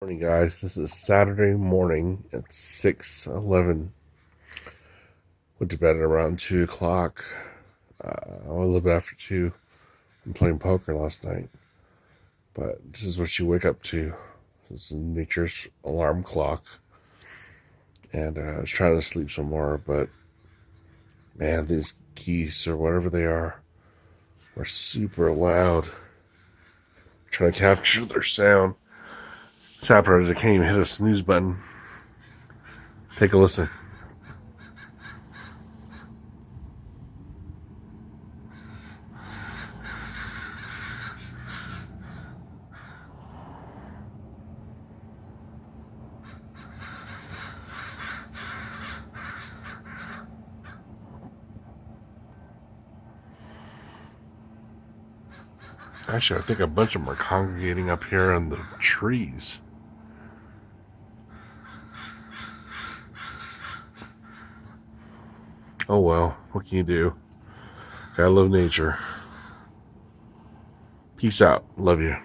Morning, guys. This is Saturday morning at 6:11. Went to bed at around 2 o'clock. A little bit after 2. I'm playing poker last night. But this is what you wake up to. This is nature's alarm clock. And I was trying to sleep some more, but man, these geese or whatever they are super loud. Trying to capture their sound. It's happening. I can't even hit a snooze button. Take a listen. Actually, I think a bunch of them are congregating up here in the trees. Oh well, what can you do? Gotta love nature. Peace out. Love you.